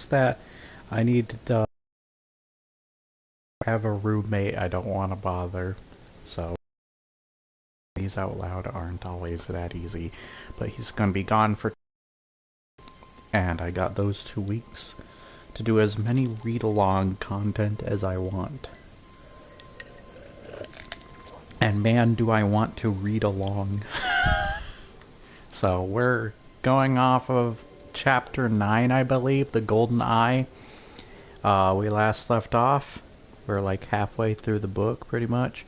just that I need to have a roommate I don't want to bother. So these out loud aren't always that easy. But he's going to be gone for... And I got those 2 weeks to do as many read-along content as I want. And man, do I want to read along. So we're going off of chapter 9, I believe, the Golden Eye. We last left off. We're like halfway through the book, pretty much.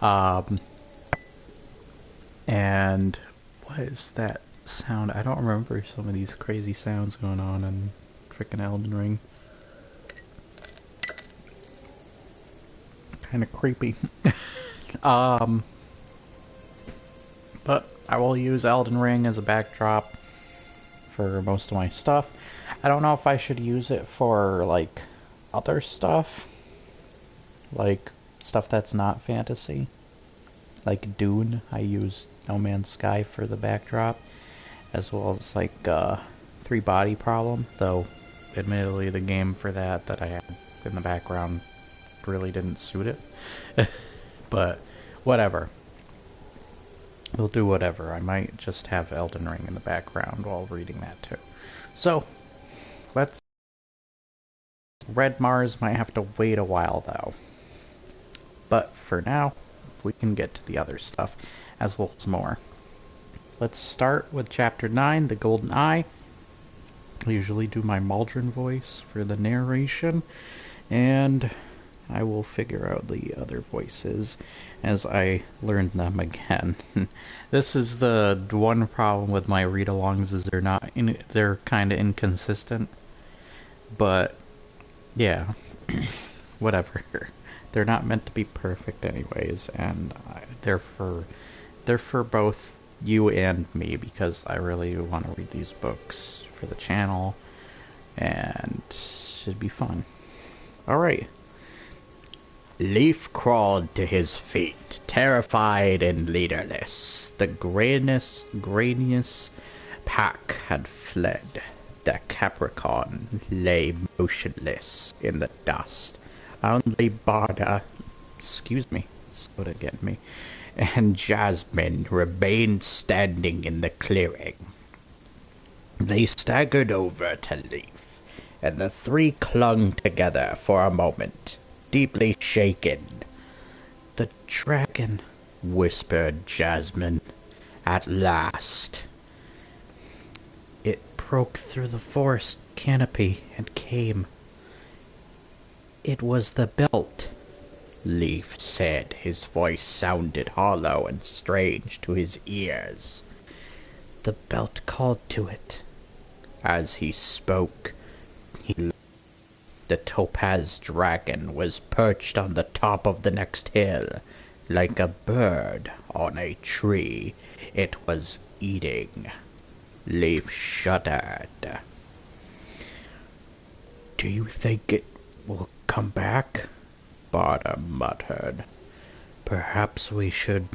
And what is that sound? I don't remember some of these crazy sounds going on in frickin' Elden Ring. Kind of creepy. But I will use Elden Ring as a backdrop for most of my stuff. I don't know if I should use it for, like, other stuff. Like, stuff that's not fantasy. Like Dune, I use No Man's Sky for the backdrop. As well as, like, Three Body Problem. Though, admittedly, the game for that I had in the background really didn't suit it. But, whatever. We'll do whatever. I might just have Elden Ring in the background while reading that too. So, let's... Red Mars might have to wait a while though. But for now, we can get to the other stuff, as well as more. Let's start with Chapter 9, The Golden Eye. I usually do my Maldron voice for the narration, and I will figure out the other voices as I learn them again. This is the one problem with my read-alongs, is they're kind of inconsistent. But yeah, whatever. They're not meant to be perfect anyways, and they're for both you and me, because I really want to read these books for the channel, and it should be fun. Alright. Leaf crawled to his feet, terrified and leaderless. The Granius pack had fled. The Capricorn lay motionless in the dust. Only Barda, slow to get me, and Jasmine remained standing in the clearing. They staggered over to Leaf, and the three clung together for a moment, deeply shaken. "The dragon," whispered Jasmine. "At last." "It broke through the forest canopy and came." "It was the belt," Leaf said. His voice sounded hollow and strange to his ears. "The belt called to it." As he spoke, the topaz dragon was perched on the top of the next hill, like a bird on a tree. It was eating. Leaf shuddered. "Do you think it will come back?" Barda muttered. "Perhaps we should..."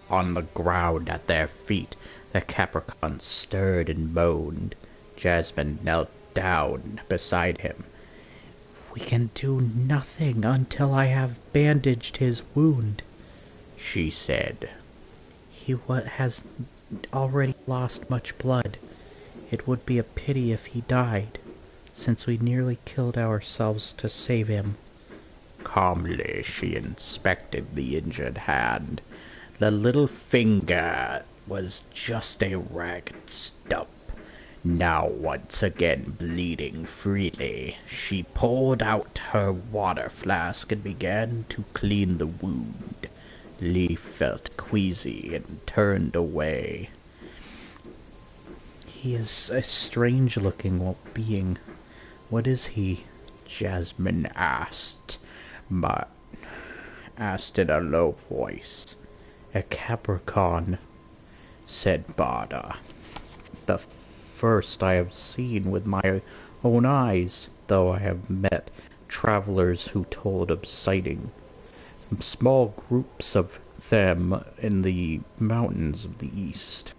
On the ground at their feet, the Capricorn stirred and moaned. Jasmine knelt down beside him. "We can do nothing until I have bandaged his wound," she said. "He has already lost much blood. It would be a pity if he died, since we nearly killed ourselves to save him." Calmly she inspected the injured hand. The little finger was just a ragged stump. Now once again bleeding freely, she pulled out her water flask and began to clean the wound. Leaf felt queasy and turned away. "He is a strange-looking being. What is he?" Jasmine asked in a low voice. "A Capricorn," said Barda. "The first I have seen with my own eyes, though I have met travelers who told of sighting small groups of them in the mountains of the east."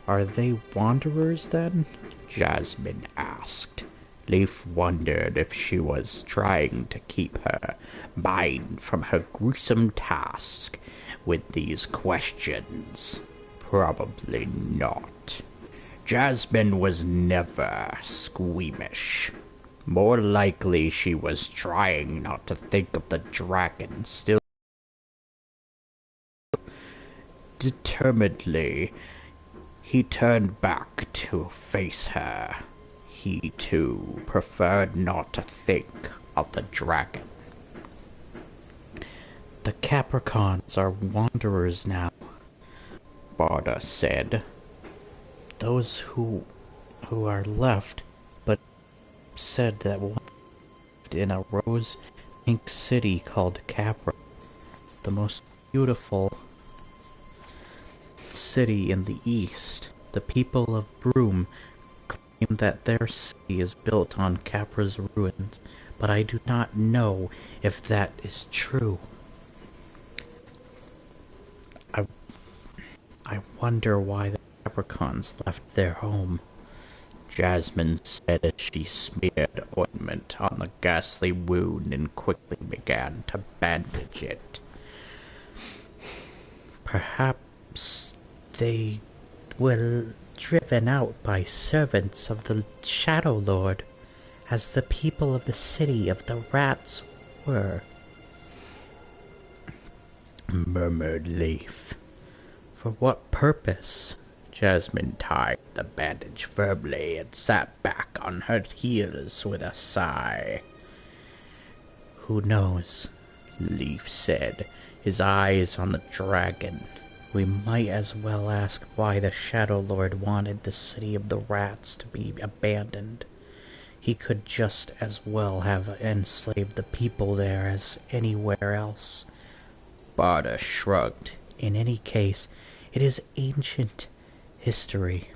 "Are they wanderers, then?" Jasmine asked. Leaf wondered if she was trying to keep her mind from her gruesome task with these questions. Probably not. Jasmine was never squeamish. More likely she was trying not to think of the dragon. Still determinedly, he turned back to face her. He, too, preferred not to think of the dragon. The Capricorns are wanderers now, Barda said. Those who are left, but said that one lived in a rose-pink city called Capra, the most beautiful city in the east. The people of Broome claim that their city is built on Capra's ruins, but I do not know if that is true. I wonder why the Capricorns left their home, Jasmine said as she smeared ointment on the ghastly wound and quickly began to bandage it. Perhaps they were driven out by servants of the Shadow Lord, as the people of the city of the rats were, murmured Leaf. For what purpose? Jasmine tied the bandage firmly and sat back on her heels with a sigh. Who knows? Leaf said, his eyes on the dragon. We might as well ask why the Shadow Lord wanted the city of the rats to be abandoned. He could just as well have enslaved the people there as anywhere else. Barda shrugged. In any case, it is ancient history.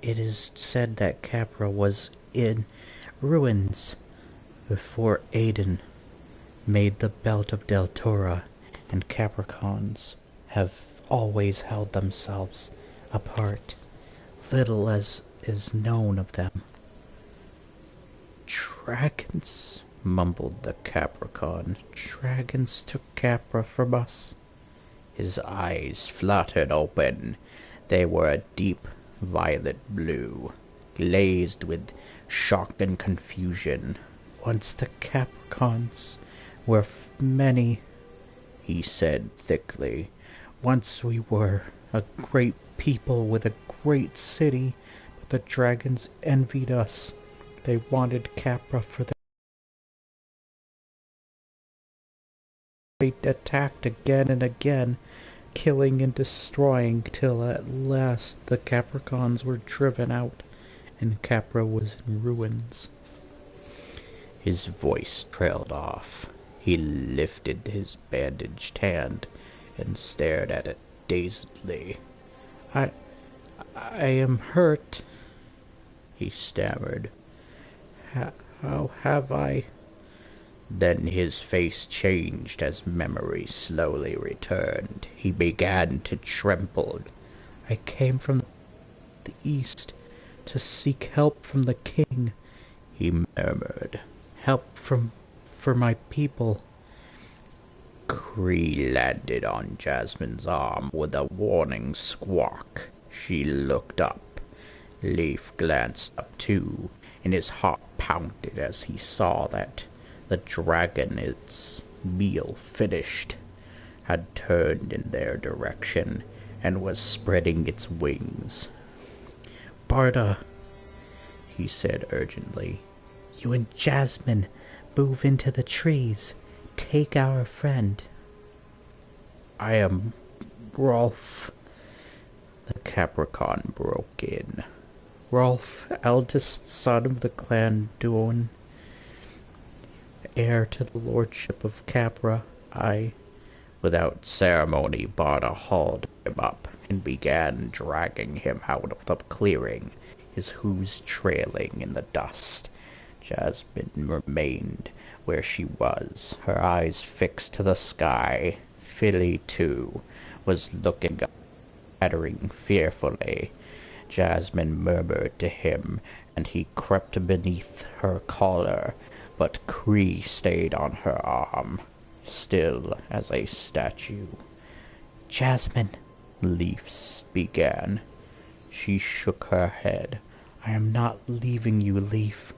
It is said that Capra was in ruins before Aiden made the belt of Deltora, and Capricorns have always held themselves apart. Little as is known of them. Dragons, mumbled the Capricorn. Dragons took Capra from us. His eyes fluttered open. They were a deep violet blue, glazed with shock and confusion. Once the Capricorns were many, he said thickly. Once we were a great people with a great city, but the dragons envied us. They wanted Capra for their They attacked again and again, killing and destroying, till at last the Capricorns were driven out, and Capra was in ruins. His voice trailed off. He lifted his bandaged hand and stared at it dazedly. I am hurt, he stammered. How have I... Then his face changed as memory slowly returned. He began to tremble. I came from the east to seek help from the king, he murmured. Help for my people. Cree landed on Jasmine's arm with a warning squawk. She looked up. Leaf glanced up too, and his heart pounded as he saw that the dragon, its meal finished, had turned in their direction and was spreading its wings. Barda, he said urgently, you and Jasmine move into the trees. Take our friend. I am Rolf. The Capricorn broke in. Rolf, eldest son of the clan Duon, heir to the lordship of Capra, Without ceremony, Barda hauled him up and began dragging him out of the clearing, his hooves trailing in the dust. Jasmine remained where she was, her eyes fixed to the sky. Philly, too, was looking up, chattering fearfully. Jasmine murmured to him and he crept beneath her collar, but Cree stayed on her arm, still as a statue. "Jasmine," Leaf began. She shook her head. "I am not leaving you, Leaf."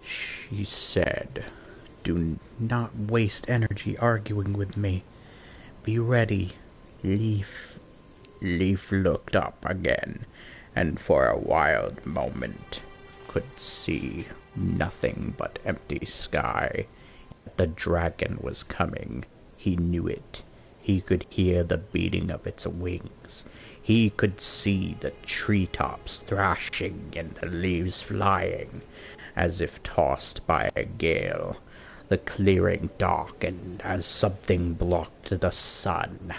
She said, "Do not waste energy arguing with me. Be ready, Leaf." Leaf looked up again, and for a wild moment could see nothing but empty sky. The dragon was coming. He knew it. He could hear the beating of its wings. He could see the treetops thrashing and the leaves flying, as if tossed by a gale. The clearing darkened as something blocked the sun.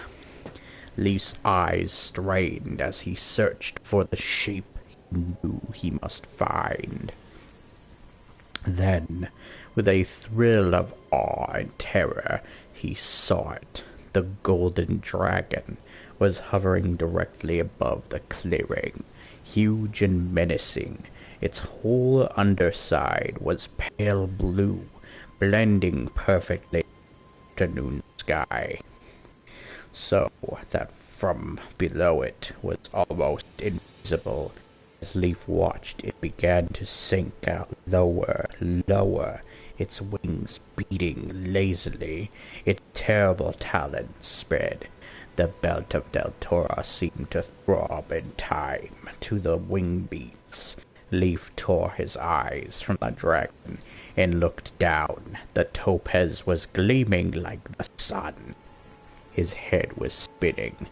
Leaf's eyes strained as he searched for the shape he knew he must find. Then, with a thrill of awe and terror, he saw it. The golden dragon was hovering directly above the clearing, huge and menacing. Its whole underside was pale blue, blending perfectly with the afternoon sky, so that from below it was almost invisible. As Leaf watched, it began to sink out lower, lower, its wings beating lazily, its terrible talons spread. The belt of Deltora seemed to throb in time to the wing beats. Leaf tore his eyes from the dragon and looked down. The topaz was gleaming like the sun. His head was spinning.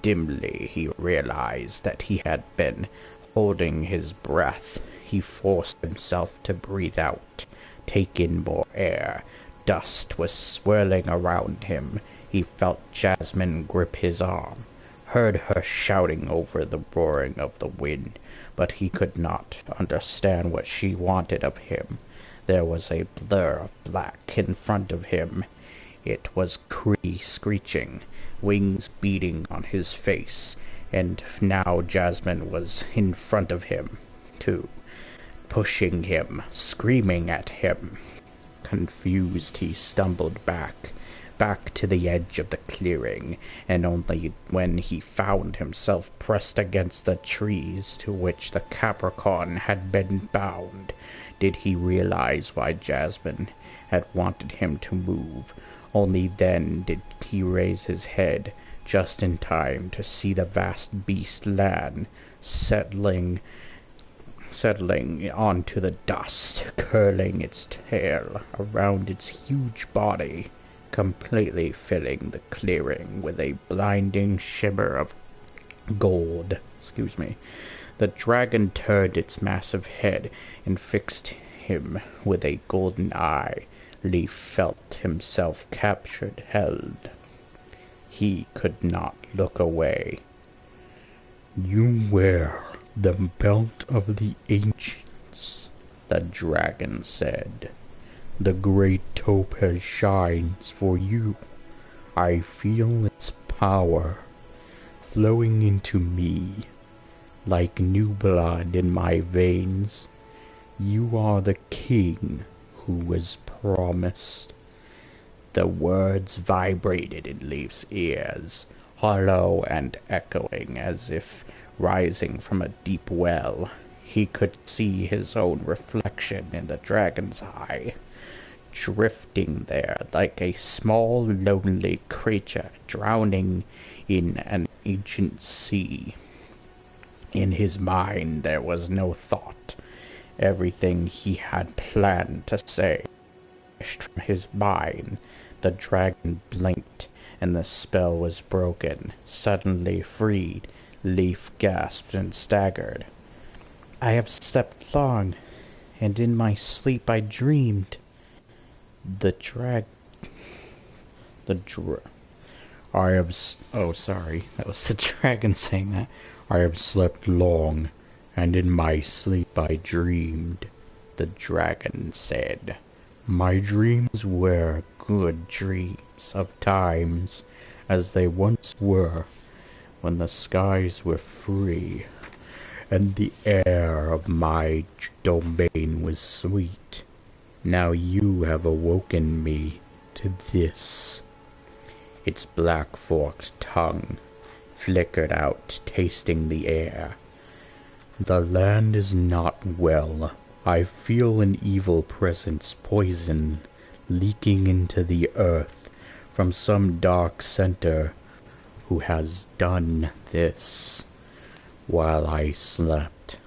Dimly he realized that he had been holding his breath. He forced himself to breathe out, take in more air. Dust was swirling around him. He felt Jasmine grip his arm, heard her shouting over the roaring of the wind, but he could not understand what she wanted of him. There was a blur of black in front of him. It was Cree screeching, wings beating on his face, and now Jasmine was in front of him, too, pushing him, screaming at him. Confused, he stumbled back to the edge of the clearing, and only when he found himself pressed against the trees to which the Capricorn had been bound, did he realize why Jasmine had wanted him to move. Only then did he raise his head, just in time to see the vast beast land, settling onto the dust, curling its tail around its huge body, completely filling the clearing with a blinding shimmer of gold. The dragon turned its massive head and fixed him with a golden eye. Leaf felt himself captured, held. He could not look away. "You wear the belt of the ancients," the dragon said. "The great topaz shines for you. I feel its power flowing into me like new blood in my veins. You are the king who was promised." The words vibrated in Leaf's ears, hollow and echoing as if rising from a deep well. He could see his own reflection in the dragon's eye, drifting there like a small lonely creature drowning in an ancient sea. In his mind there was no thought. Everything he had planned to say flashed from his mind. The dragon blinked, and the spell was broken. Suddenly freed, Leaf gasped and staggered. "I have slept long, and in my sleep I dreamed." Oh, sorry, that was the dragon saying that. "I have slept long, and in my sleep I dreamed," the dragon said. "My dreams were good dreams of times as they once were, when the skies were free, and the air of my domain was sweet. Now you have awoken me to this. Its black forked tongue flickered out, tasting the air. The land is not well. I feel an evil presence, poison, leaking into the earth from some dark center who has done this while I slept.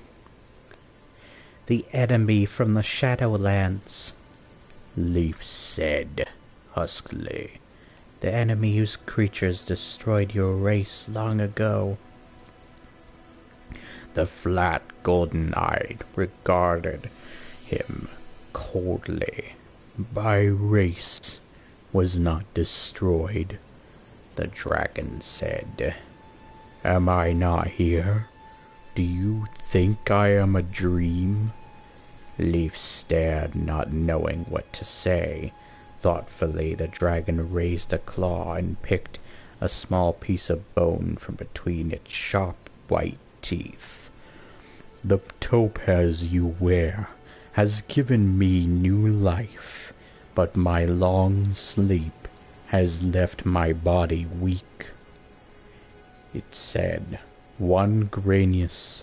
The enemy from the Shadowlands, Leaf said huskily. The enemy whose creatures destroyed your race long ago. The flat golden-eyed regarded him coldly. My race was not destroyed, the dragon said. Am I not here? Do you think I am a dream? Leaf stared, not knowing what to say. Thoughtfully, the dragon raised a claw and picked a small piece of bone from between its sharp white teeth. The topaz you wear has given me new life, but my long sleep has left my body weak. It said, one Granius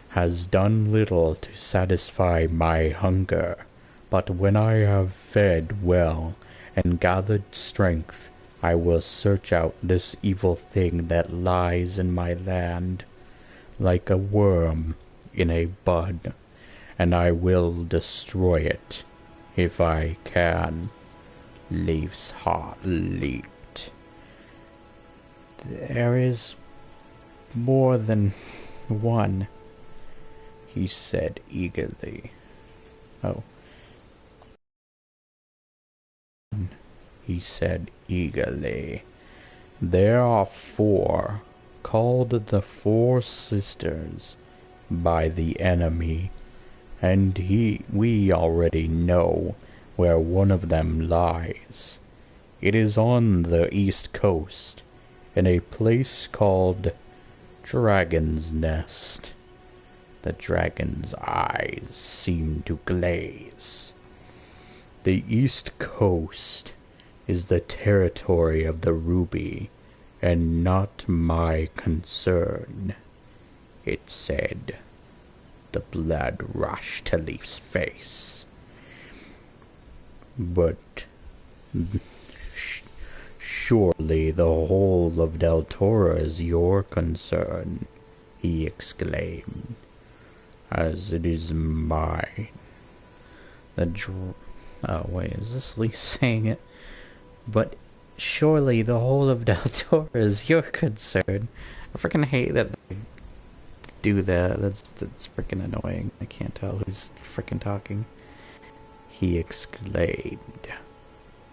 has done little to satisfy my hunger, but when I have fed well and gathered strength, I will search out this evil thing that lies in my land, like a worm in a bud, and I will destroy it, if I can. Leaf's heart leaped. There is more than one, he said eagerly. Oh. He said eagerly. There are 4, called the 4 Sisters by the enemy, and we already know where one of them lies. It is on the east coast, in a place called Dragon's Nest. The dragon's eyes seemed to glaze. The east coast is the territory of the ruby, and not my concern, it said. The blood rushed to Leaf's face. But surely the whole of Deltora is your concern, he exclaimed, as it is mine. Oh wait, is this Leaf saying it? But surely the whole of Deltora is your concern. I freaking hate that they do that. That's freaking annoying. I can't tell who's freaking talking. He exclaimed,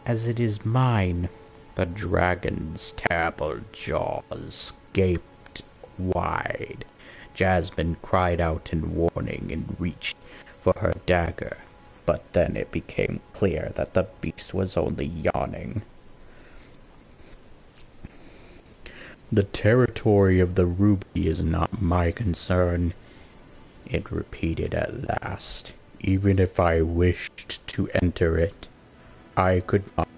as it is mine. The dragon's terrible jaws gaped wide. Jasmine cried out in warning and reached for her dagger, but then it became clear that the beast was only yawning. The territory of the ruby is not my concern, it repeated at last. Even if I wished to enter it, I could not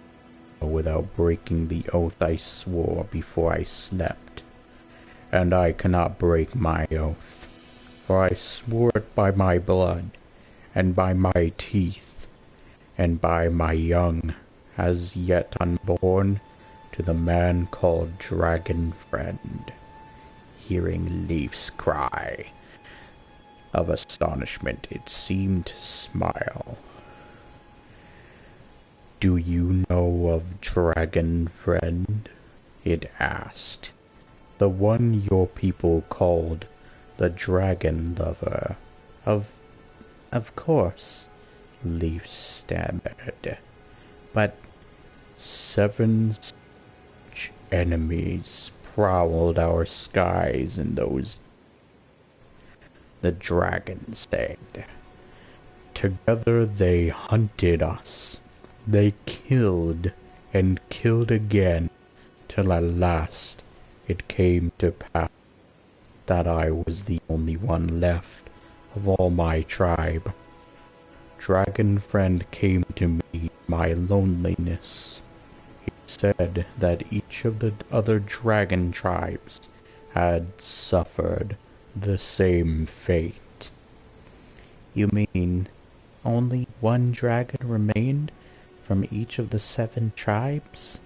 without breaking the oath I swore before I slept. And I cannot break my oath, for I swore it by my blood, and by my teeth, and by my young, as yet unborn, to the man called Dragon Friend. Hearing Leaf's cry of astonishment, it seemed to smile. Do you know of Dragon Friend? It asked. The one your people called the Dragon Lover. Of course, Leaf stammered. But 7 such enemies prowled our skies in those. The dragon said. Together they hunted us. They killed and killed again, till at last it came to pass that I was the only one left of all my tribe. Dragon Friend came to me in my loneliness. He said that each of the other dragon tribes had suffered the same fate. You mean only one dragon remained from each of the 7 tribes?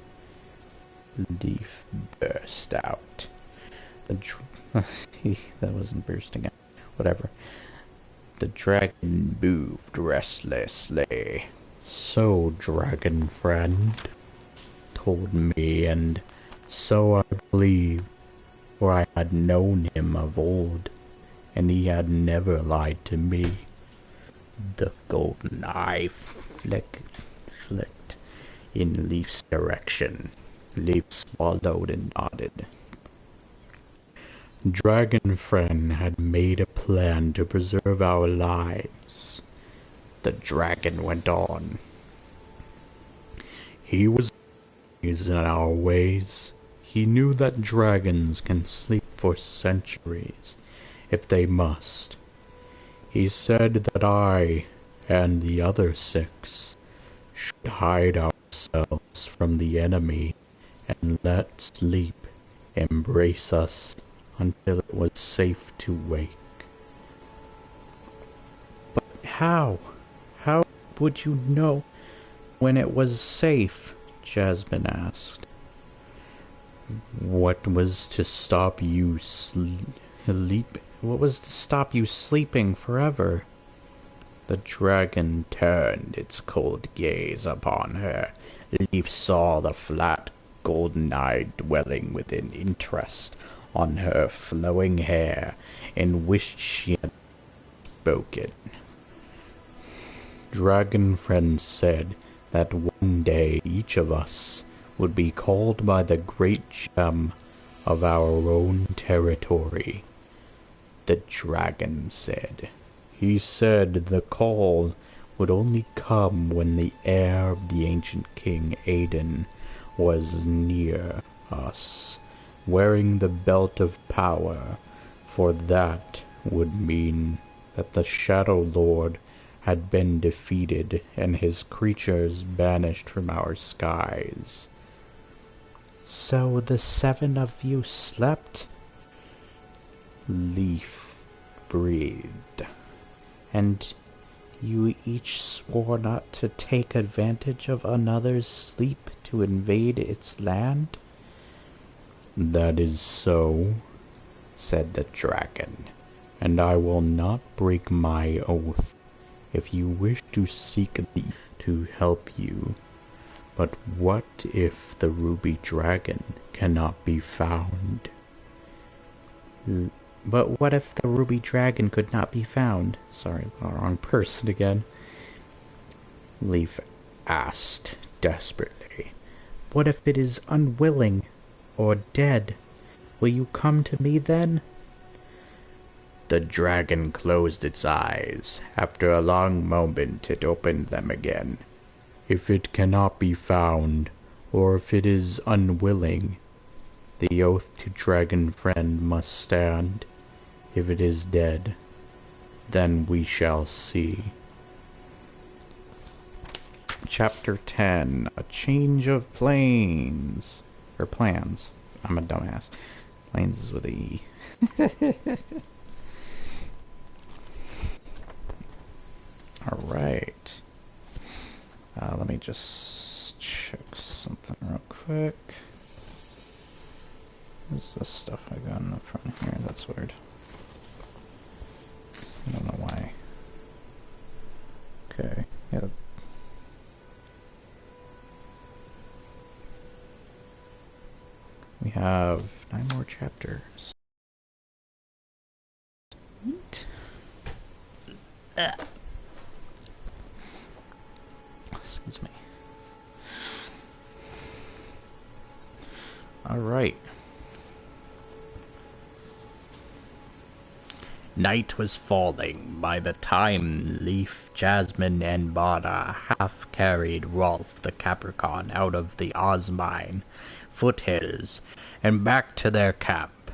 Leaf burst out. That wasn't bursting out. Whatever. The dragon moved restlessly. So, Dragon Friend told me, and so I believed, for I had known him of old, and he had never lied to me. The golden eye flicked in Leaf's direction. Leaf swallowed and nodded. Dragon Friend had made a plan to preserve our lives. The dragon went on. He was wise in our ways. He knew that dragons can sleep for centuries, if they must. He said that I and the other 6 should hide ourselves from the enemy and let sleep embrace us until it was safe to wake. But how? How would you know when it was safe? Jasmine asked. What was to stop you sleeping forever? The dragon turned its cold gaze upon her. Leaf saw the flat, golden eye dwelling with an interest on her flowing hair, and wished she had spoken. Dragon Friend said that one day each of us would be called by the great gem of our own territory. The dragon said. He said the call would only come when the heir of the ancient king Aiden was near us, wearing the belt of power, for that would mean that the Shadow Lord had been defeated and his creatures banished from our skies. So the 7 of you slept? Leaf breathed. And you each swore not to take advantage of another's sleep to invade its land? That is so, said the dragon, and I will not break my oath. If you wish to seek the to help you. But what if the ruby dragon cannot be found? But what if the ruby dragon could not be found? Sorry, wrong person again. Leaf asked desperately. What if it is unwilling or dead? Will you come to me then? The dragon closed its eyes. After a long moment it opened them again. If it cannot be found, or if it is unwilling, the oath to Dragon Friend must stand. If it is dead, then we shall see. Chapter 10. A Change of Planes. Or plans. I'm a dumbass. Planes is with an E. Alright. Let me just check something real quick. What's this stuff I got in the front here? That's weird. I don't know why. Okay. Yeah. We have 9 more chapters. Neat. Excuse me. Alright. Night was falling by the time Leaf, Jasmine, and Bada half carried Rolf the Capricorn out of the Osmine foothills and back to their camp.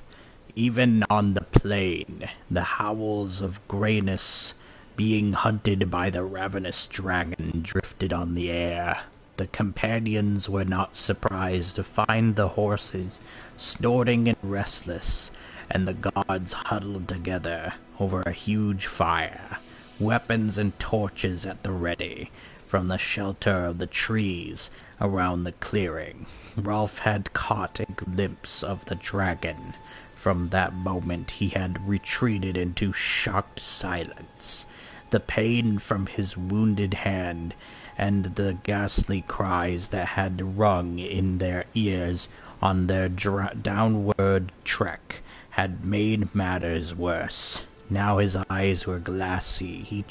Even on the plain, the howls of grayness being hunted by the ravenous dragon drifted on the air. The companions were not surprised to find the horses snorting and restless, and the gods huddled together over a huge fire, weapons and torches at the ready. From the shelter of the trees around the clearing, Rolf had caught a glimpse of the dragon. From that moment he had retreated into shocked silence. The pain from his wounded hand and the ghastly cries that had rung in their ears on their downward trek had made matters worse. Now his eyes were glassy. He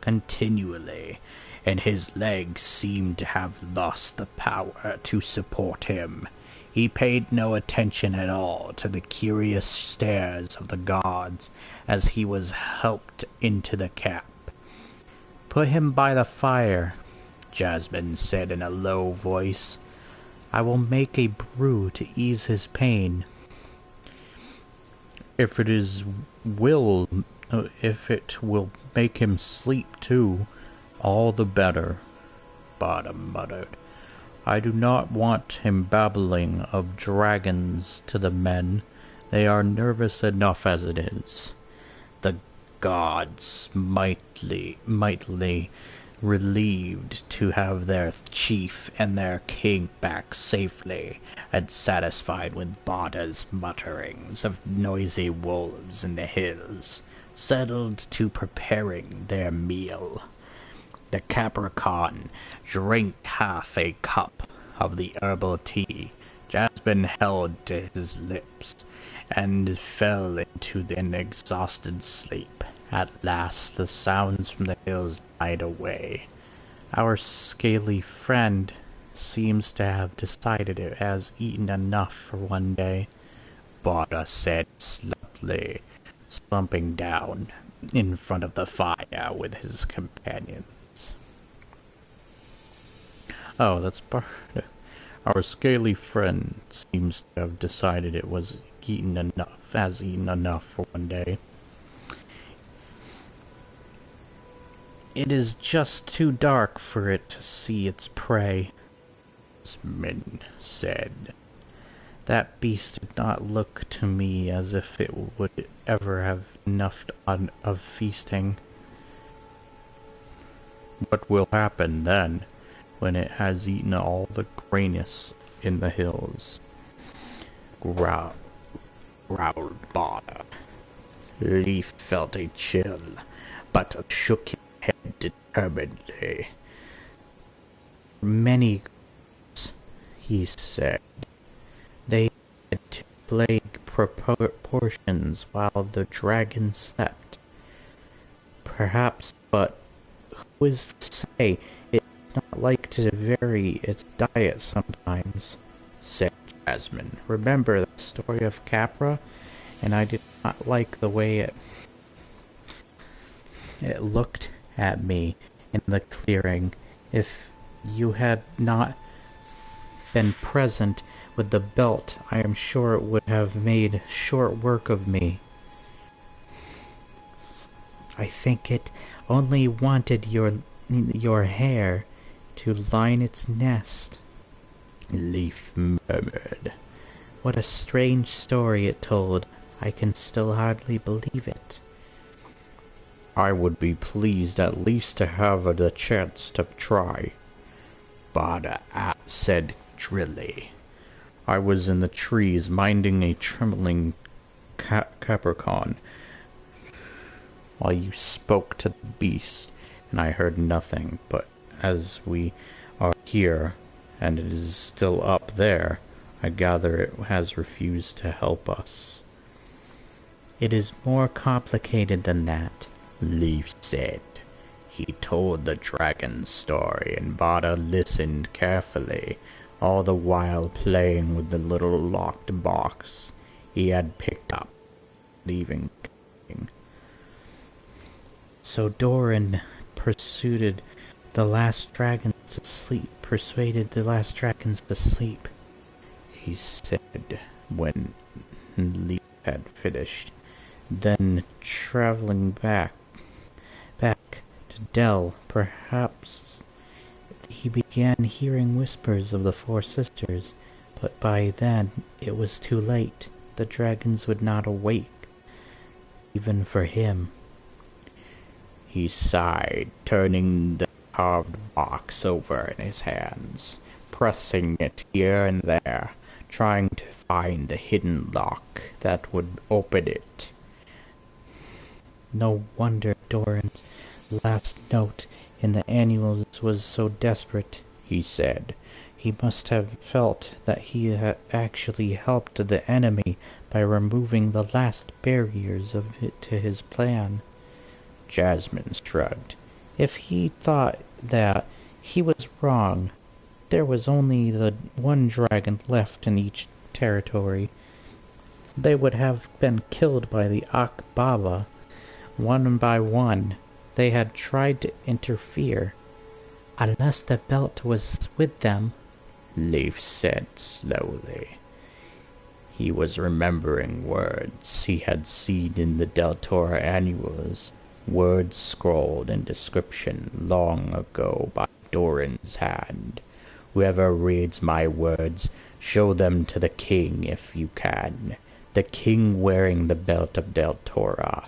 continually, and his legs seemed to have lost the power to support him. He paid no attention at all to the curious stares of the gods as he was helped into the cap. "Put him by the fire," Jasmine said in a low voice. "I will make a brew to ease his pain." If it will make him sleep too, all the better," Bada muttered. "I do not want him babbling of dragons to the men. They are nervous enough as it is." The gods, mightily relieved to have their chief and their king back safely, and satisfied with Bada's mutterings of noisy wolves in the hills, settled to preparing their meal. The Capricorn drank half a cup of the herbal tea Jasmine held to his lips, and fell into an exhausted sleep. At last the sounds from the hills died away. "Our scaly friend seems to have decided it has eaten enough for one day," Bada said slowly, slumping down in front of the fire with his companions. "Oh, that's part. Our scaly friend seems to have decided it has eaten enough for one day. It is just too dark for it to see its prey," Jasmine said. "That beast did not look to me as if it would ever have enough of feasting." "What will happen then, when it has eaten all the grayness in the hills?" growled Bada. Leaf felt a chill, but shook his head determinedly. "Many gods," he said. "They had to plague proportions while the dragon slept. Perhaps, but who is to say? It does not like to vary its diet sometimes," said Jasmine. "Remember the story of Capra? And I did not like the way it looked at me in the clearing. If you had not been present with the belt, I am sure it would have made short work of me. I think it only wanted your hair to line its nest," Leaf murmured. "What a strange story it told. I can still hardly believe it." "I would be pleased at least to have the chance to try," Bada said drily. "I was in the trees minding a trembling Capricorn while you spoke to the beast, and I heard nothing, but as we are here, and it is still up there, I gather it has refused to help us." "It is more complicated than that," Leaf said. He told the dragon's story, and Bada listened carefully, all the while playing with the little locked box he had picked up, leaving. "So Doran persuaded the last dragons to sleep," he said, when Leaf had finished. Then, traveling back to Dell, perhaps he began hearing whispers of the four sisters, but by then it was too late. The dragons would not awake, even for him. He sighed, turning the carved box over in his hands, pressing it here and there, trying to find the hidden lock that would open it. No wonder Doran's last note in the annuals was so desperate, he said. He must have felt that he had actually helped the enemy by removing the last barriers of it to his plan. Jasmine shrugged. If he thought that, he was wrong. There was only the one dragon left in each territory. They would have been killed by the Akbaba, one by one. They had tried to interfere. Unless the belt was with them, Leaf said slowly. He was remembering words he had seen in the Deltora annuals, words scrawled in description long ago by Doran's hand. Whoever reads my words, show them to the king if you can. The king wearing the belt of Deltora.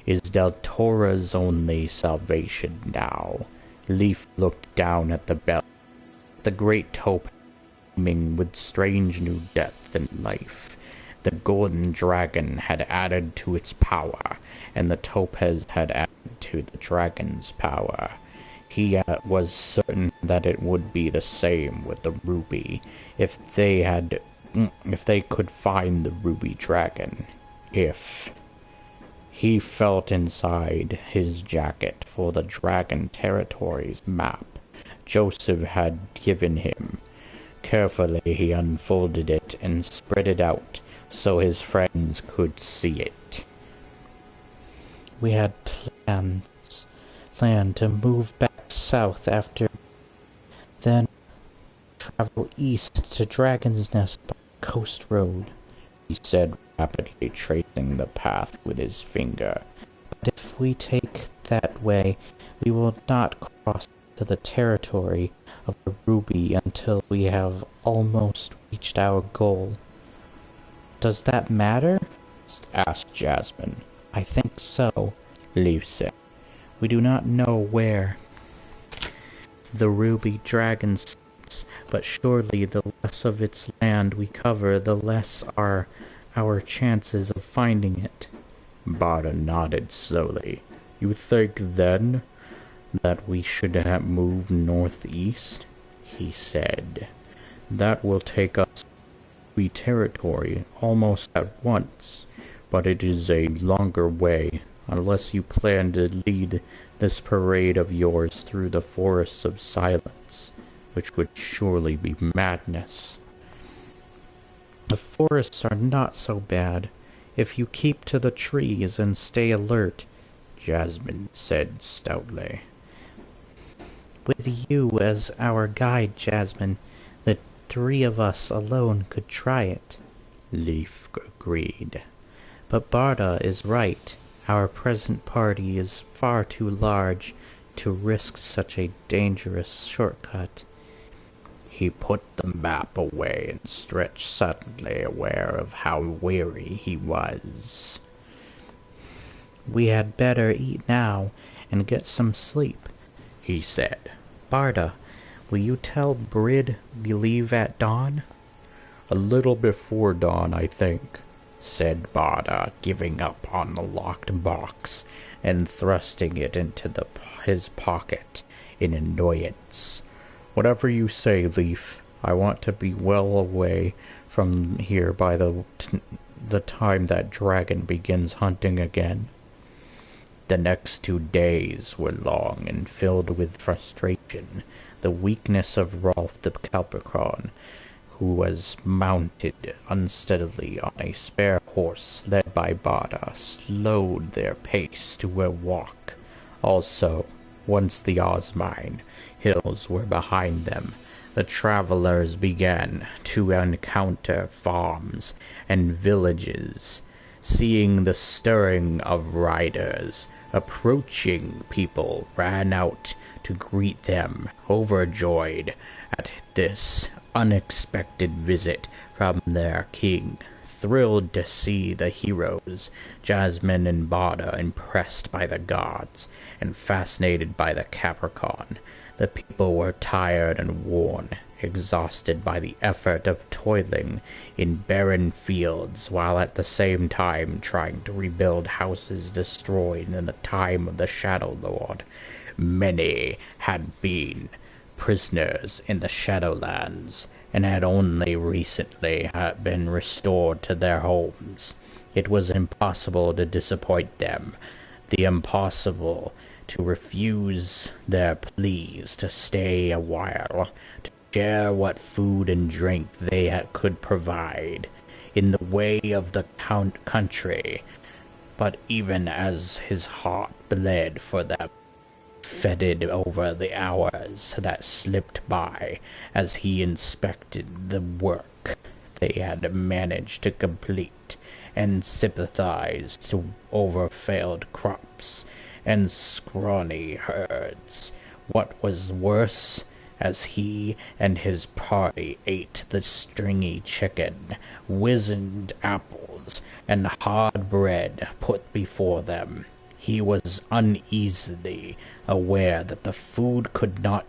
Is Deltora's only salvation now? Leaf looked down at the belt. The great taupe gleaming with strange new depth and life. The golden dragon had added to its power, and the topaz had added to the dragon's power. He was certain that it would be the same with the ruby, if they could find the ruby dragon. He felt inside his jacket for the dragon territory's map Joseph had given him. Carefully he unfolded it and spread it out so his friends could see it. We had planned to move back south after, then travel east to Dragon's Nest by Coast Road, he said, rapidly tracing the path with his finger. But if we take that way, we will not cross to the territory of the ruby until we have almost reached our goal. Does that matter? Asked Jasmine. I think so, Leaf said. We do not know where the ruby dragon sits, but surely the less of its land we cover, the less are our chances of finding it. Bada nodded slowly. You think, then, that we should have moved northeast? He said. That will take us to territory almost at once, but it is a longer way, unless you plan to lead this parade of yours through the forests of silence, which would surely be madness. The forests are not so bad, if you keep to the trees and stay alert, Jasmine said stoutly. With you as our guide, Jasmine, the three of us alone could try it, Leaf agreed. But Barda is right. Our present party is far too large to risk such a dangerous shortcut. He put the map away and stretched, suddenly aware of how weary he was. We had better eat now and get some sleep, he said. Barda, will you tell Brid we leave at dawn? A little before dawn, I think, said Barda, giving up on the locked box and thrusting it into his pocket in annoyance. Whatever you say, Leaf. I want to be well away from here by the time that dragon begins hunting again. The next 2 days were long and filled with frustration. The weakness of Rolf the Capricorn, who was mounted unsteadily on a spare horse led by Barda, slowed their pace to a walk. Also, once the Osmine hills were behind them, the travelers began to encounter farms and villages, seeing the stirring of riders. Approaching people ran out to greet them, overjoyed at this unexpected visit from their king. Thrilled to see the heroes, Jasmine and Bada impressed by the gods, and fascinated by the Capricorn. The people were tired and worn, exhausted by the effort of toiling in barren fields, while at the same time trying to rebuild houses destroyed in the time of the Shadow Lord. Many had been prisoners in the Shadowlands, and had only recently been restored to their homes. It was impossible to disappoint them, the impossible to refuse their pleas to stay a while, to share what food and drink they could provide in the way of the country. But even as his heart bled for them, fretted over the hours that slipped by as he inspected the work they had managed to complete, and sympathized over failed crops and scrawny herds. What was worse, as he and his party ate the stringy chicken, wizened apples, and hard bread put before them, he was uneasily aware that the food could not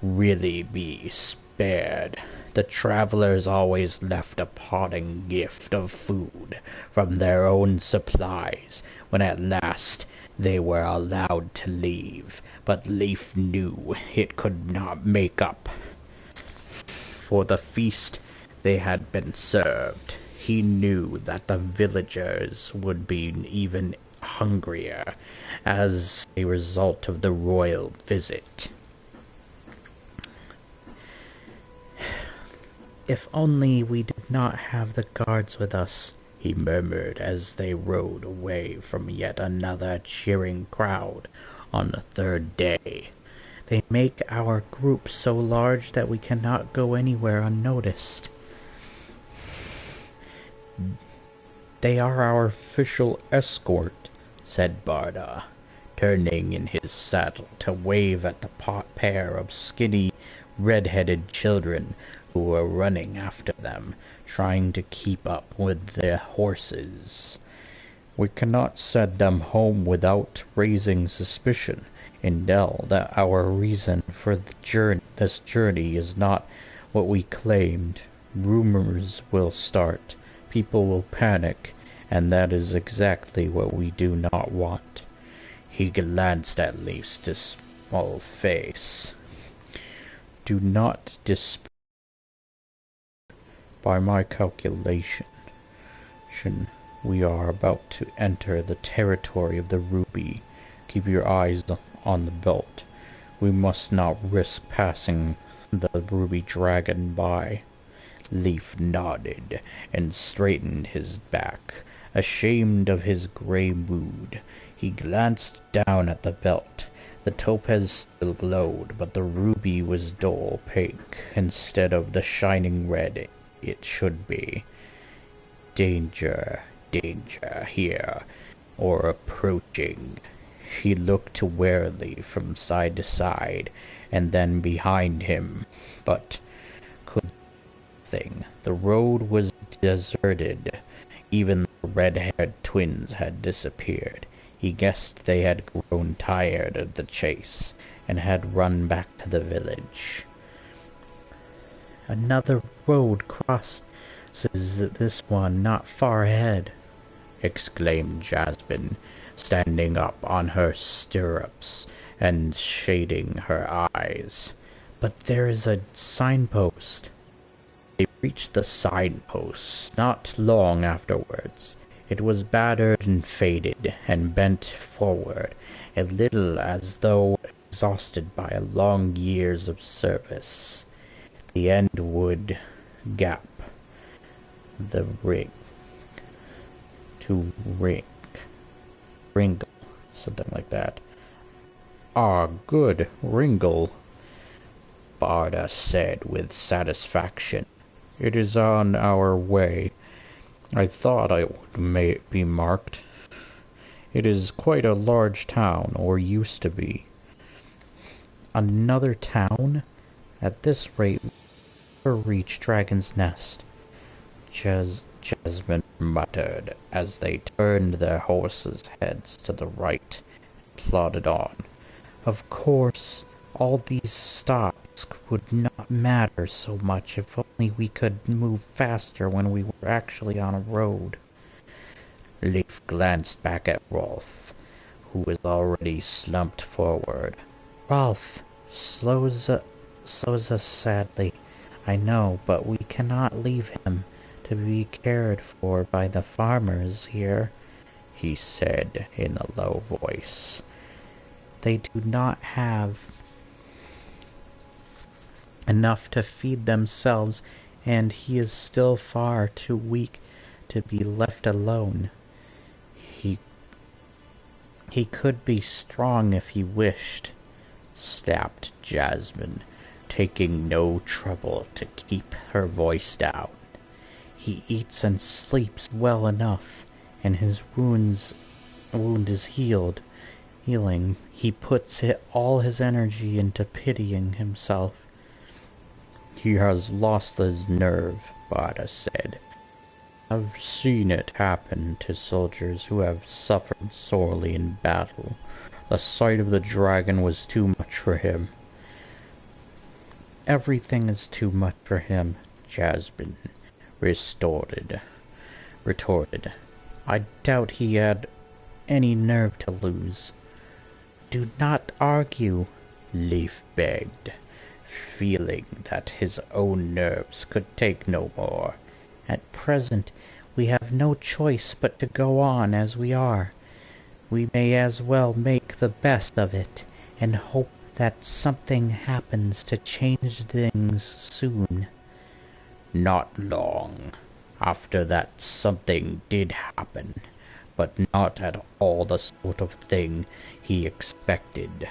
really be spared. The travelers always left a parting gift of food from their own supplies when at last they were allowed to leave, but Leaf knew it could not make up for the feast they had been served. He knew that the villagers would be even hungrier as a result of the royal visit. If only we did not have the guards with us, he murmured as they rode away from yet another cheering crowd on the third day. They make our group so large that we cannot go anywhere unnoticed. They are our official escort, said Barda, turning in his saddle to wave at the pair of skinny, red-headed children who were running after them, trying to keep up with their horses. We cannot send them home without raising suspicion in Dell that our reason for this journey is not what we claimed. Rumors will start. People will panic, and that is exactly what we do not want. He glanced at Leaf's small face. Do not despair. By my calculation, we are about to enter the territory of the Ruby. Keep your eyes on the belt. We must not risk passing the Ruby Dragon by. Leaf nodded and straightened his back. Ashamed of his gray mood, he glanced down at the belt. The topaz still glowed, but the ruby was dull pink instead of the shining red it should be. Danger, danger here, or approaching. He looked warily from side to side, and then behind him, but could nothing. The road was deserted. Even the red-haired twins had disappeared. He guessed they had grown tired of the chase, and had run back to the village. Another road crosses this one not far ahead, exclaimed Jasmine, standing up on her stirrups and shading her eyes. But there is a signpost. They reached the signpost not long afterwards. It was battered and faded, and bent forward, a little as though exhausted by long years of service. The end would gap the ring to Ringle, something like that. Ah, good, Ringle. Barda said with satisfaction. "It is on our way. I thought it may be marked. It is quite a large town, or used to be." "Another town? At this rate we'll never reach Dragon's Nest," Jasmine muttered as they turned their horses' heads to the right and plodded on. Of course, all these stops would not matter so much if only we could move faster when we were actually on a road. Leif glanced back at Rolf, who was already slumped forward. "Rolf, slows us sadly, I know, but we cannot leave him to be cared for by the farmers here," he said in a low voice. "They do not have enough to feed themselves, and he is still far too weak to be left alone. He could be strong if he wished," snapped Jasmine, taking no trouble to keep her voice down. "He eats and sleeps well enough, and his wound is healing. He puts all his energy into pitying himself." "He has lost his nerve," Bada said. "I've seen it happen to soldiers who have suffered sorely in battle. The sight of the dragon was too much for him." "Everything is too much for him," Jasmine retorted. "I doubt he had any nerve to lose." "Do not argue," Leif begged, feeling that his own nerves could take no more. "At present we have no choice but to go on as we are. We may as well make the best of it, and hope that something happens to change things soon." Not long after that something did happen, but not at all the sort of thing he expected.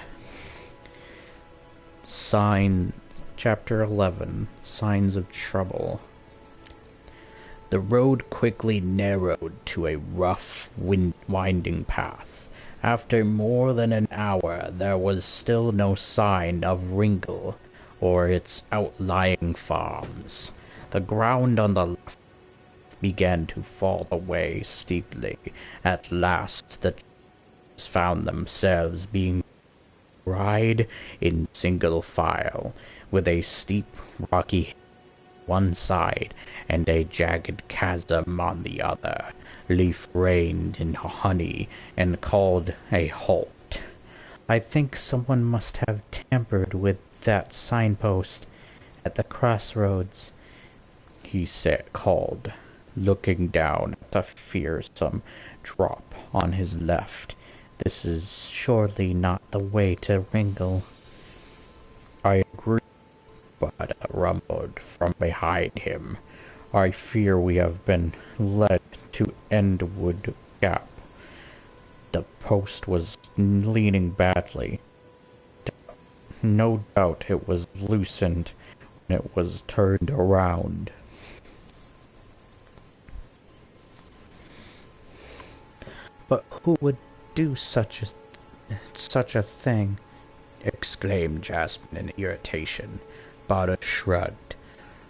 Chapter 11, Signs of Trouble. The road quickly narrowed to a rough, winding path. After more than an hour there was still no sign of Ringle or its outlying farms. The ground on the left began to fall away steeply. At last the trails found themselves being ride in single file, with a steep rocky hill on one side and a jagged chasm on the other. Leif reined in honey and called a halt. "I think someone must have tampered with that signpost at the crossroads," he called, looking down at the fearsome drop on his left. "This is surely not the way to Ringle." "I agree," Bada rumbled from behind him. "I fear we have been led to Endwood Gap. The post was leaning badly. No doubt it was loosened when it was turned around." "But who would do such a thing?" exclaimed Jasmine in irritation. Bada shrugged.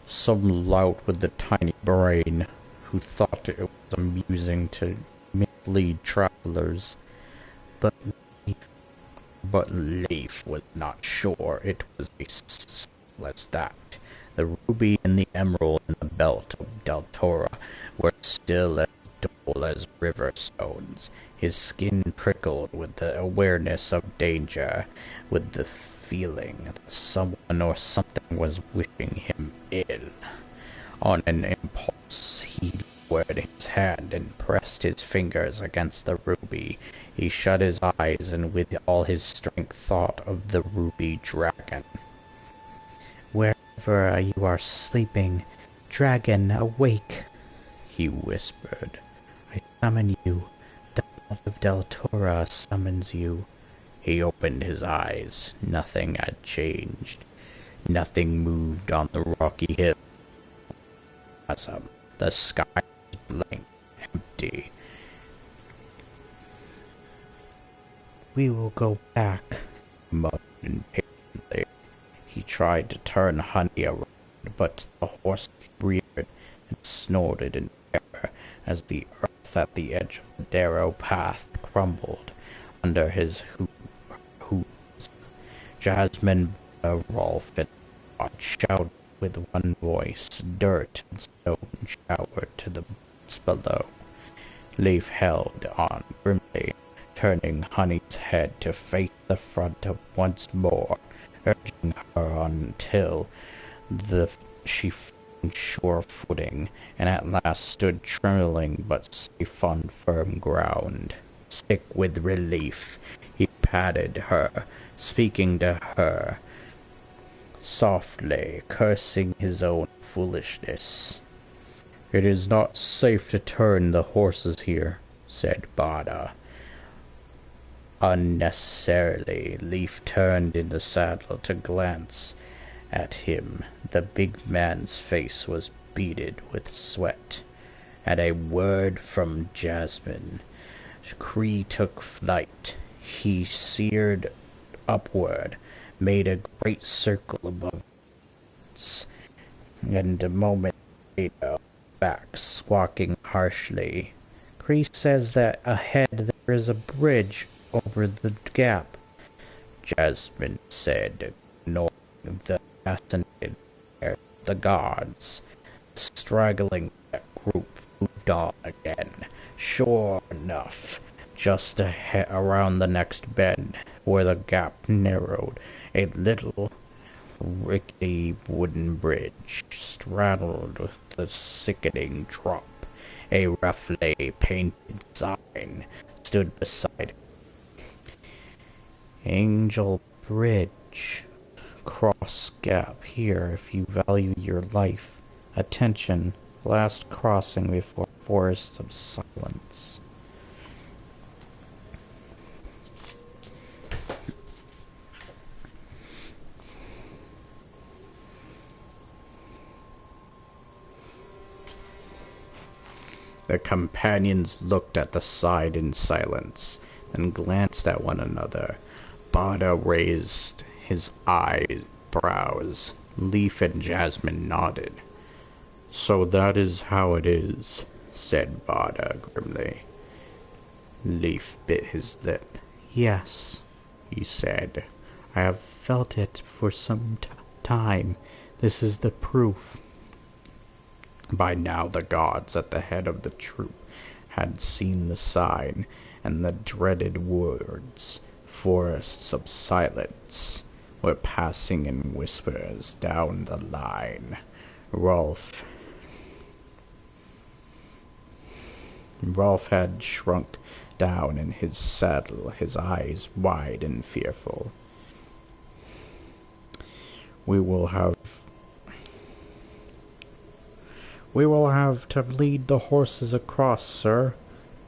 "Some lout with a tiny brain, who thought it was amusing to mislead travelers." But Leif was not sure it was as simple as that. The ruby and the emerald in the belt of Deltora were still as dull as river stones. His skin prickled with the awareness of danger, with the feeling that someone or something was wishing him ill. On an impulse, he lowered his hand and pressed his fingers against the ruby. He shut his eyes and with all his strength thought of the ruby dragon. "Wherever you are sleeping, dragon, awake," he whispered. "I summon you. The blood of Deltora summons you." He opened his eyes. Nothing had changed. Nothing moved on the rocky hill. The sky was blank, empty. We will go back, muttered impatiently. He tried to turn Honey around, but the horse reared and snorted in terror as the earth at the edge of the narrow path crumbled under his hooves. Jasmine, Rolf, and Rod shouted with one voice. Dirt and stone showered to the boots below. Leif held on grimly, turning Honey's head to face the front once more, urging her on until she found sure footing, and at last stood trembling but safe on firm ground. Sick with relief, he patted her, speaking to her softly, cursing his own foolishness. "It is not safe to turn the horses here," said Bada. Unnecessarily, Leif turned in the saddle to glance at him. The big man's face was beaded with sweat. At a word from Jasmine, Cree took flight. He seared upward, made a great circle above us, and a moment later back, squawking harshly. "Cree says that ahead there is a bridge over the gap," Jasmine said, ignoring the fascinated stare of the guards. The straggling group moved on again. Sure enough, just around the next bend, where the gap narrowed, a little rickety wooden bridge straddled the sickening drop. A roughly painted sign stood beside it. "Angel Bridge. Cross gap here if you value your life. Attention. Last crossing before Forest of Silence." The companions looked at the sign in silence, then glanced at one another. Bada raised his eyebrows. Leif and Jasmine nodded. "So that is how it is," said Bada grimly. Leif bit his lip. "Yes," he said. "I have felt it for some time. This is the proof." By now the gods at the head of the troop had seen the sign, and the dreaded words, "Forests of Silence," were passing in whispers down the line. Rolf had shrunk down in his saddle, his eyes wide and fearful. We will have to lead the horses across, sir,"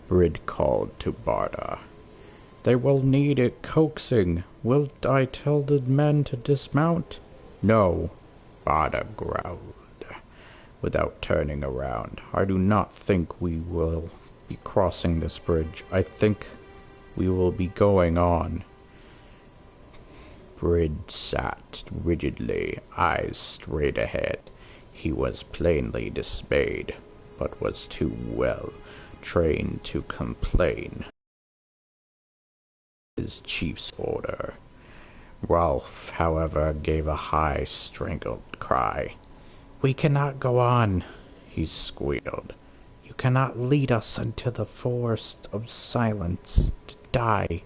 Brid called to Barda. "They will need it coaxing. Wilt I tell the men to dismount?" "No," Barda growled, without turning around. "I do not think we will be crossing this bridge. I think we will be going on." Brid sat rigidly, eyes straight ahead. He was plainly dismayed, but was too well trained to complain. His chief's order. Rolf, however, gave a high, strangled cry. "We cannot go on," he squealed. "You cannot lead us into the Forest of Silence to die."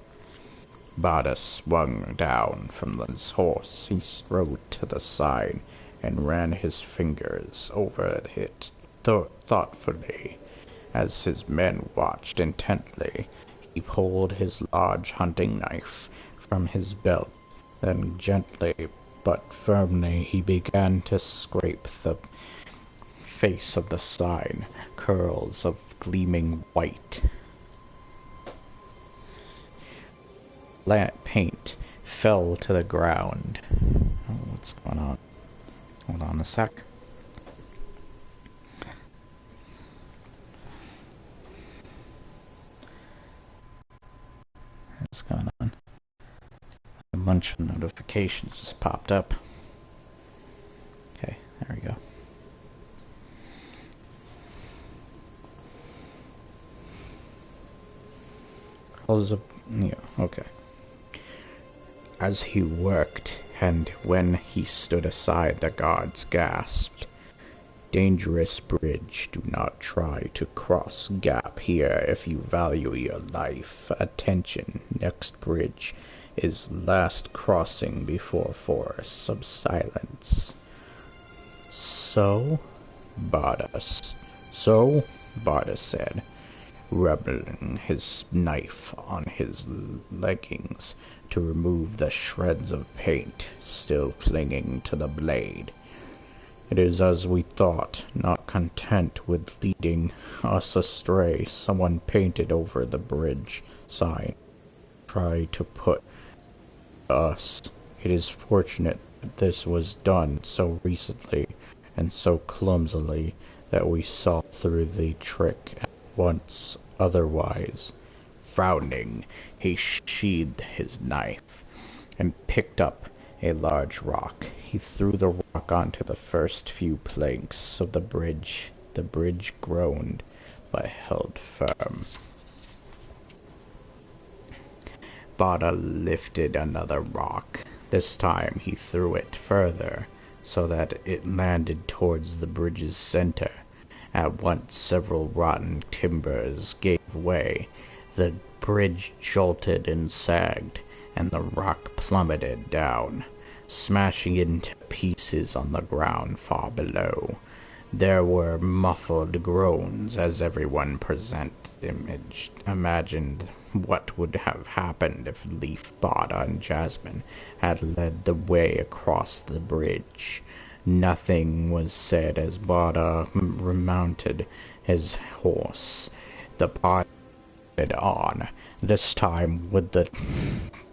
Bada swung down from his horse. He strode to the sign and ran his fingers over it thoughtfully. As his men watched intently, he pulled his large hunting knife from his belt. Then gently but firmly he began to scrape the face of the sign, curls of gleaming white. Paint fell to the ground. What's going on? Hold on a sec. What's going on? A bunch of notifications just popped up. Okay, there we go. Yeah, okay. As he worked, and when he stood aside, the guards gasped. Dangerous bridge. Do not try to cross gap here if you value your life. Attention. Next bridge is last crossing before forests of silence. So? Barda said, rubbing his knife on his leggings to remove the shreds of paint still clinging to the blade. It is as we thought. Not content with leading us astray, someone painted over the bridge sign. Tried to put us. It is fortunate that this was done so recently and so clumsily that we saw through the trick at once. Otherwise, frowning, he sheathed his knife and picked up a large rock. He threw the rock onto the first few planks of the bridge. The bridge groaned, but held firm. Barda lifted another rock. This time he threw it further, so that it landed towards the bridge's center. At once several rotten timbers gave way. The bridge jolted and sagged, and the rock plummeted down, smashing into pieces on the ground far below. There were muffled groans as everyone imagined what would have happened if Leaf, Barda, and Jasmine had led the way across the bridge. Nothing was said as Barda remounted his horse. The party on, this time with the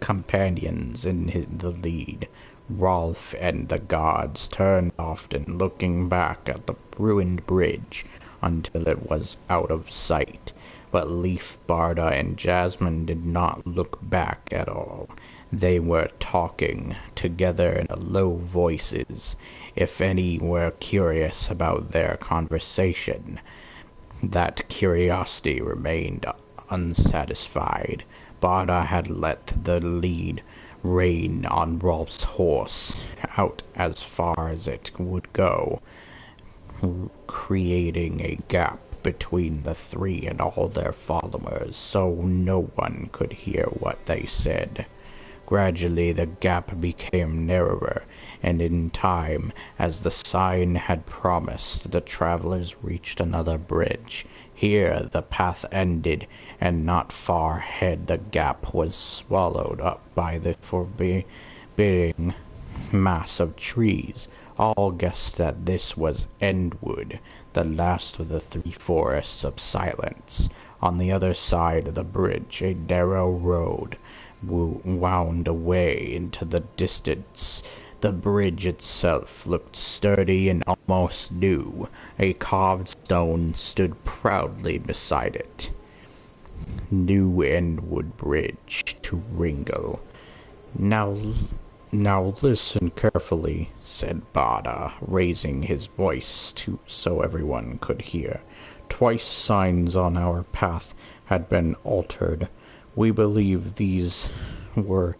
companions in the lead. Rolf and the guards turned often, looking back at the ruined bridge until it was out of sight. But Leaf, Barda, and Jasmine did not look back at all. They were talking together in low voices. If any were curious about their conversation, that curiosity remained unsatisfied. Barda had let the lead rein on Rolf's horse out as far as it would go, creating a gap between the three and all their followers, so no one could hear what they said. Gradually the gap became narrower, and in time, as the sign had promised, the travelers reached another bridge. Here the path ended, and not far ahead the gap was swallowed up by the forbidding mass of trees. All guessed that this was Endwood, the last of the three forests of silence. On the other side of the bridge, a narrow road wound away into the distance. The bridge itself looked sturdy and almost new. A carved stone stood proudly beside it. New Endwood Bridge to Ringo. Now listen carefully, said Barda, raising his voice so everyone could hear. Twice signs on our path had been altered. We believe these were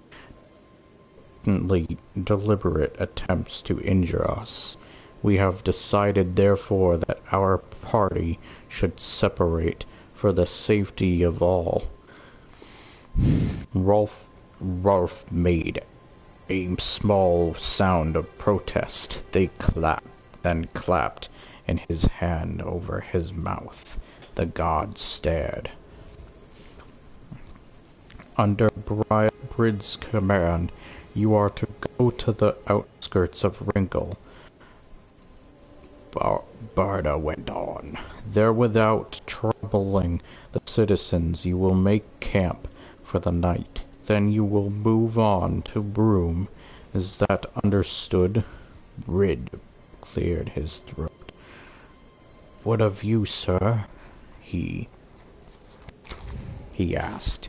deliberate attempts to injure us. We have decided, therefore, that our party should separate for the safety of all. Rolf made a small sound of protest. Then clapped in his hand over his mouth. The god stared. Under Brid's command, you are to go to the outskirts of Wrinkle. Barda went on. There, without troubling the citizens, you will make camp for the night. Then you will move on to Broom. Is that understood? Brid cleared his throat. What of you, sir? He asked.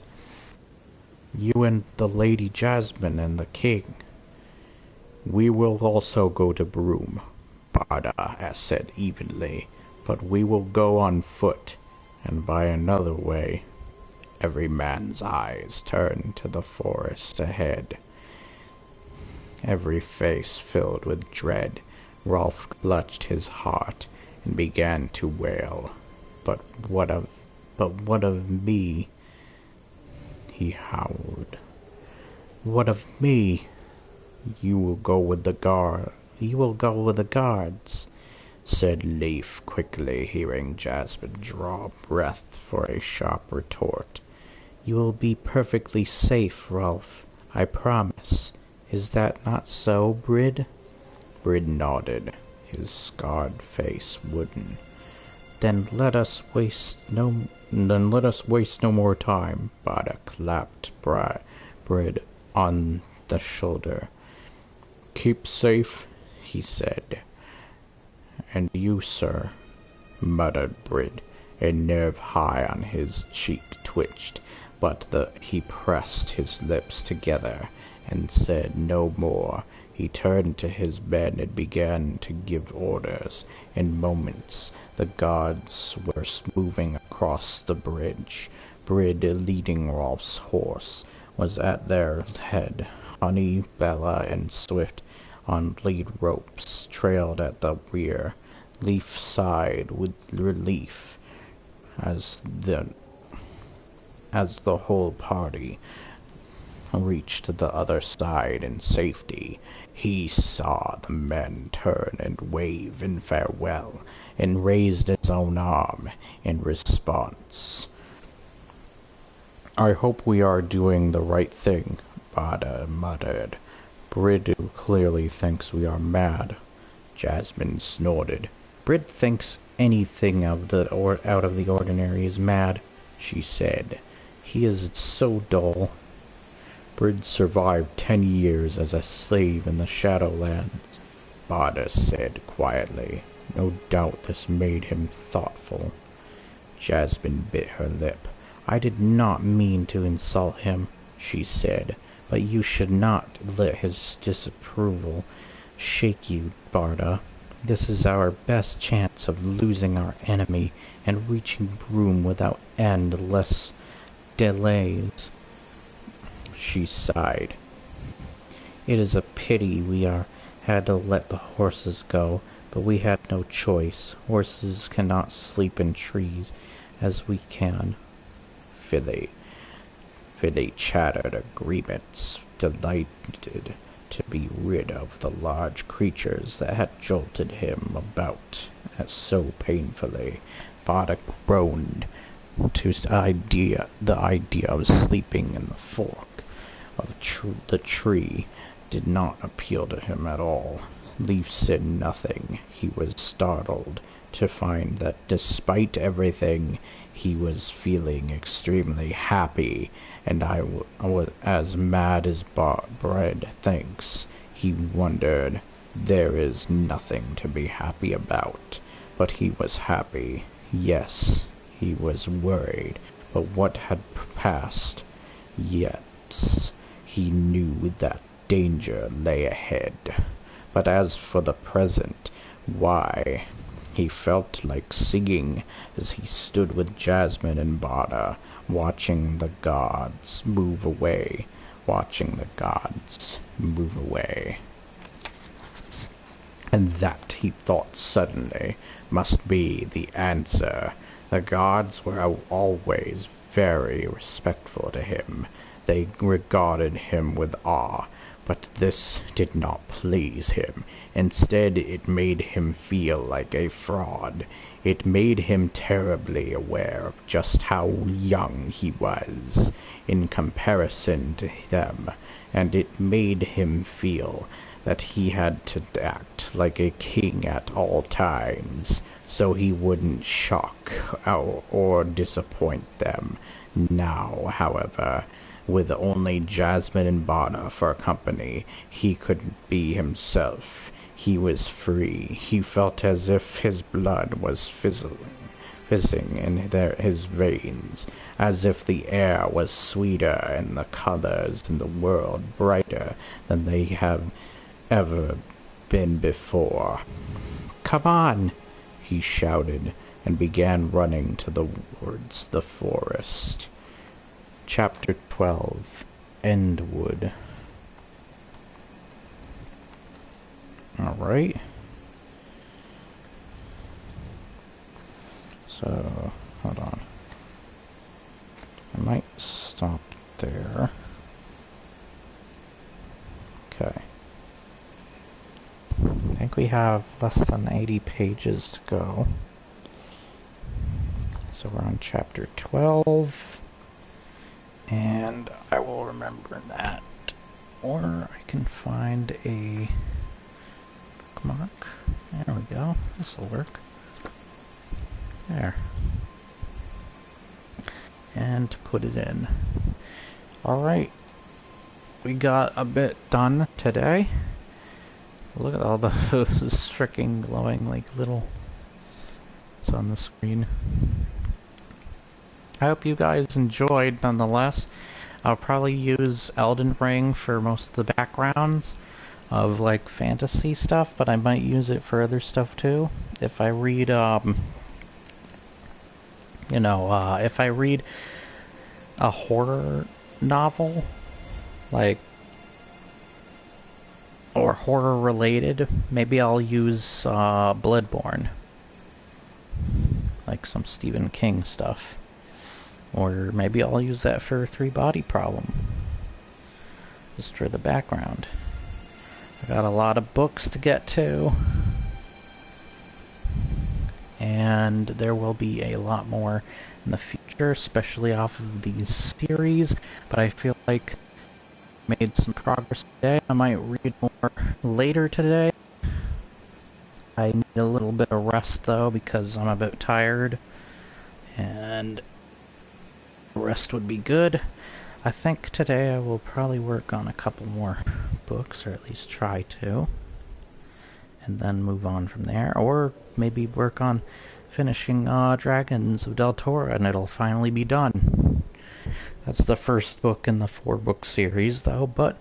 You and the Lady Jasmine and the king. We will also go to Broom, Barda said evenly, but we will go on foot, and by another way. Every man's eyes turned to the forest ahead. Every face filled with dread. Rolf clutched his heart and began to wail. But what of me? He howled. What of me? You will go with the guards, said Leif quickly, hearing Jasmine draw breath for a sharp retort. You will be perfectly safe, Rolf, I promise. Is that not so, Brid? Brid nodded, his scarred face wooden. Then let us waste no more time. Bada clapped Brid on the shoulder. Keep safe, he said. And you, sir, muttered Brid. A nerve high on his cheek twitched, but he pressed his lips together and said no more. He turned to his men and began to give orders. In moments, the guards were moving across the bridge. Brid, leading Rolf's horse, was at their head. Honey, Bella, and Swift, on lead ropes, trailed at the rear. Leif sighed with relief as the whole party reached the other side in safety. He saw the men turn and wave in farewell, and raised his own arm in response. I hope we are doing the right thing, Bada muttered. Brid clearly thinks we are mad. Jasmine snorted. Brid thinks anything out of the ordinary is mad, she said. He is so dull. Brid survived 10 years as a slave in the Shadowlands, Bada said quietly. No doubt this made him thoughtful. Jasmine bit her lip. I did not mean to insult him, she said, but you should not let his disapproval shake you, Barda. This is our best chance of losing our enemy and reaching Broom without endless delays. She sighed. It is a pity we had to let the horses go, but we had no choice. Horses cannot sleep in trees as we can. Philly chattered agreements, delighted to be rid of the large creatures that had jolted him about so painfully. Vada groaned to the idea of sleeping in the fork of the tree did not appeal to him at all. Leif said nothing. He was startled to find that despite everything, he was feeling extremely happy, and I was as mad as Brid thinks. He wondered. There is nothing to be happy about. But he was happy. Yes, he was worried. But what had passed? Yes, he knew that danger lay ahead. But as for the present, why? He felt like singing as he stood with Jasmine and Bada, watching the gods move away, And that, he thought suddenly, must be the answer. The gods were always very respectful to him. They regarded him with awe, but this did not please him. Instead, it made him feel like a fraud. It made him terribly aware of just how young he was in comparison to them, and it made him feel that he had to act like a king at all times, so he wouldn't shock or disappoint them. Now, however, With only Jasmine and Bana for company, he could be himself. He was free. He felt as if his blood was fizzing in his veins, as if the air was sweeter and the colors in the world brighter than they have ever been before. "Come on!" he shouted, and began running towards the forest. Chapter 12. Endwood. Alright. So, hold on. I might stop there. Okay. I think we have less than 80 pages to go. So we're on chapter 12. And I will remember that. Or I can find a bookmark. There we go. This'll work. There. And to put it in. Alright. We got a bit done today. Look at all those freaking glowing like little it's on the screen. I hope you guys enjoyed nonetheless. I'll probably use Elden Ring for most of the backgrounds of like fantasy stuff, but I might use it for other stuff too. If I read if I read a horror novel, like, or horror related, maybe I'll use Bloodborne, like some Stephen King stuff. Or maybe I'll use that for Three Body Problem, just for the background. I got a lot of books to get to, and there will be a lot more in the future, especially off of these series, but I feel like I made some progress today. I might read more later today. I need a little bit of rest though, because I'm a bit tired, and rest would be good. I think today I will probably work on a couple more books, or at least try to, and then move on from there, or maybe work on finishing Dragons of Deltora, and it'll finally be done. That's the first book in the 4-book series though, but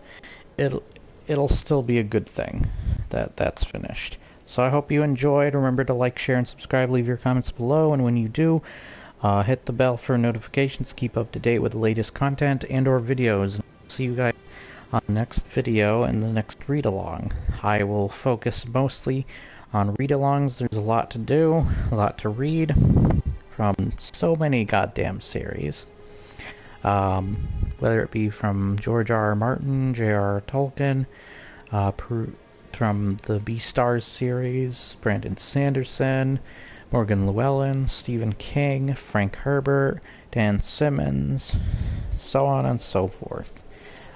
it'll still be a good thing that that's finished. So I hope you enjoyed. Remember to like, share, and subscribe. Leave your comments below, and when you do, hit the bell for notifications. Keep up to date with the latest content and or videos. See you guys on the next video and the next read-along. I will focus mostly on read-alongs. There's a lot to do, a lot to read from so many goddamn series. Whether it be from George R. R. Martin, J.R.R. Tolkien, from the Beastars series, Brandon Sanderson, Morgan Llewellyn, Stephen King, Frank Herbert, Dan Simmons, so on and so forth.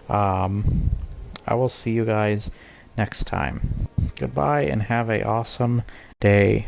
I will see you guys next time. Goodbye and have an awesome day.